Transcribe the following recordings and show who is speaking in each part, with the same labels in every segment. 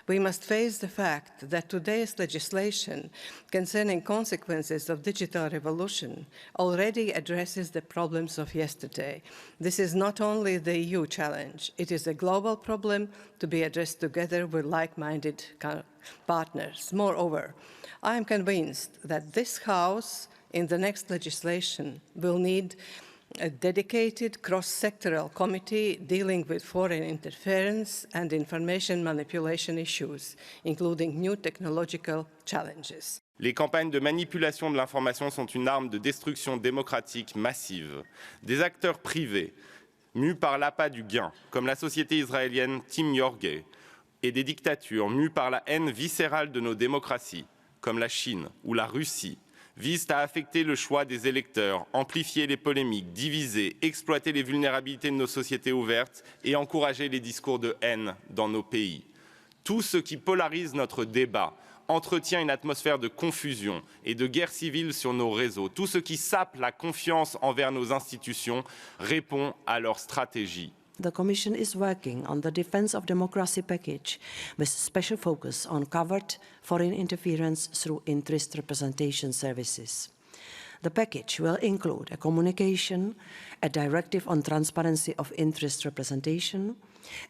Speaker 1: We must face the fact that today's legislation concerning consequences of digital revolution already addresses the problems of yesterday. This is not only the EU challenge, it is a global problem to be addressed together with like-minded partners. Moreover, I am convinced that this House in the next legislation will need a dedicated cross-sectoral committee dealing with foreign interference and information manipulation issues, including new technological challenges.
Speaker 2: Les campagnes de manipulation de l'information sont une arme de destruction démocratique massive. Des acteurs privés, mus par l'appât du gain, comme la société israélienne Team Yorgay, et des dictatures mues par la haine viscérale de nos démocraties, comme la Chine ou la Russie, visent à affecter le choix des électeurs, amplifier les polémiques, diviser, exploiter les vulnérabilités de nos sociétés ouvertes et encourager les discours de haine dans nos pays. Tout ce qui polarise notre débat, entretient une atmosphère de confusion et de guerre civile sur nos réseaux, tout ce qui sape la confiance envers nos institutions répond à leur stratégie.
Speaker 3: The Commission is working on the Defense of Democracy package with special focus on covert foreign interference through interest representation services. The package will include a communication, a directive on transparency of interest representation,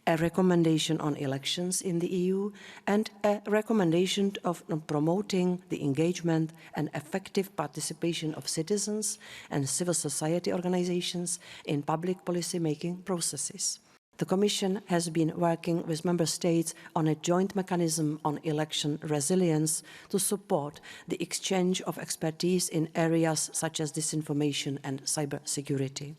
Speaker 3: a recommendation on elections in the EU, and a recommendation on promoting the engagement and effective participation of citizens and civil society organizations in public policy-making processes. The Commission has been working with Member States on a joint mechanism on election resilience to support the exchange of expertise in areas such as disinformation and cybersecurity.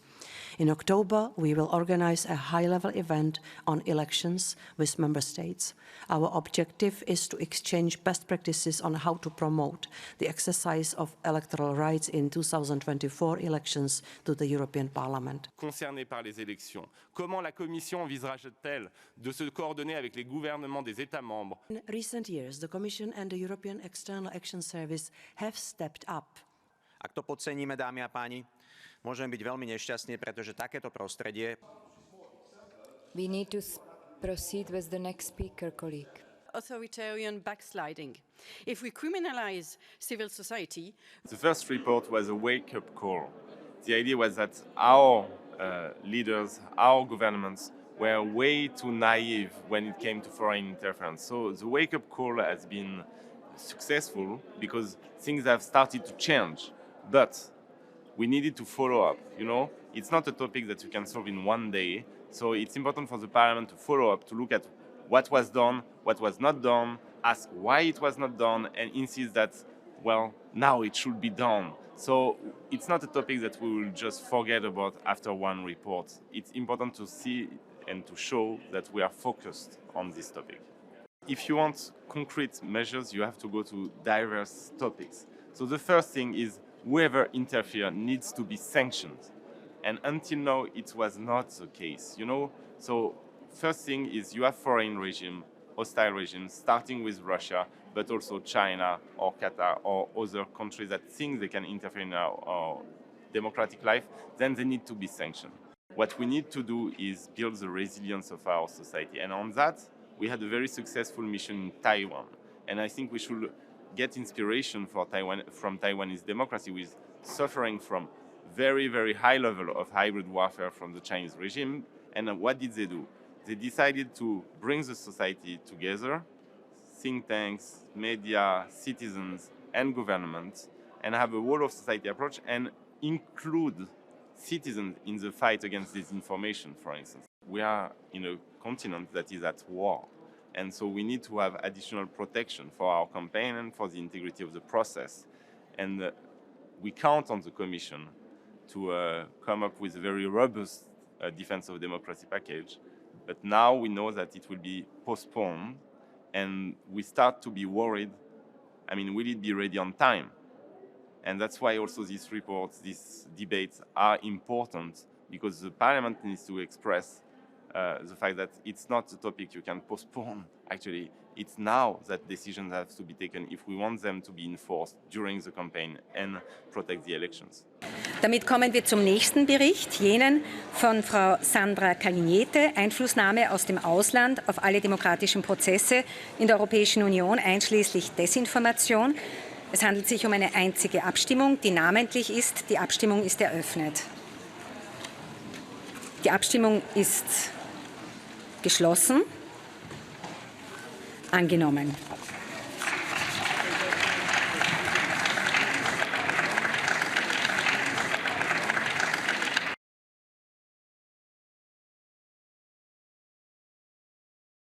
Speaker 3: In October, we will organize a high-level event on elections with Member States. Our objective is to exchange best practices on how to promote the exercise of electoral rights in 2024 elections to the European Parliament.
Speaker 2: Concernés par les élections, comment la Commission envisage-t-elle de se coordonner avec les gouvernements des États membres?
Speaker 3: In recent years, the Commission and the European External Action Service have stepped up.
Speaker 4: Ak to podceníme, dámy a páni, môžeme byť veľmi nešťastní, pretože takéto prostredie.
Speaker 5: We need to proceed with the next speaker, colleague.
Speaker 6: Authoritarian backsliding. If we criminalize civil society...
Speaker 2: The first report was a wake-up call. The idea was that our leaders, our governments were way too naive when it came to foreign interference. So the wake-up call has been successful because things have started to change. But we needed to follow up, you know? It's not a topic that you can solve in one day. So it's important for the Parliament to follow up, to look at what was done, what was not done, ask why it was not done, and insist that, well, now it should be done. So it's not a topic that we will just forget about after one report. It's important to see and to show that we are focused on this topic. If you want concrete measures, you have to go to diverse topics. So the first thing is whoever interferes needs to be sanctioned. And until now, it was not the case, you know? So first thing is you have foreign regime, hostile regimes, starting with Russia, but also China or Qatar or other countries that think they can interfere in our democratic life, then they need to be sanctioned. What we need to do is build the resilience of our society. And on that, we had a very successful mission in Taiwan. And I think we should get inspiration for Taiwan, from Taiwanese democracy, with suffering from very, very high level of hybrid warfare from the Chinese regime. And what did they do? They decided to bring the society together, think tanks, media, citizens, and governments, and have a whole of society approach and include citizens in the fight against disinformation, for instance. We are in a continent that is at war. And so we need to have additional protection for our campaign and for the integrity of the process. And we count on the Commission to come up with a very robust defense of democracy package. But now we know that it will be postponed, and we start to be worried. I mean, will it be ready on time? And that's why also these reports, these debates are important, because the Parliament needs to express the fact that it's not a topic you can postpone. Actually, It's now that decisions have to be taken if we want them to be enforced during the campaign and protect the elections.
Speaker 7: Damit kommen wir zum nächsten Bericht, jenen von Frau Sandra Kalniete, Einflussnahme aus dem Ausland auf alle demokratischen Prozesse in der Europäischen Union, einschließlich Desinformation. Es handelt sich um eine einzige Abstimmung, die namentlich ist. Die Abstimmung ist eröffnet. Die Abstimmung ist geschlossen. Angenommen.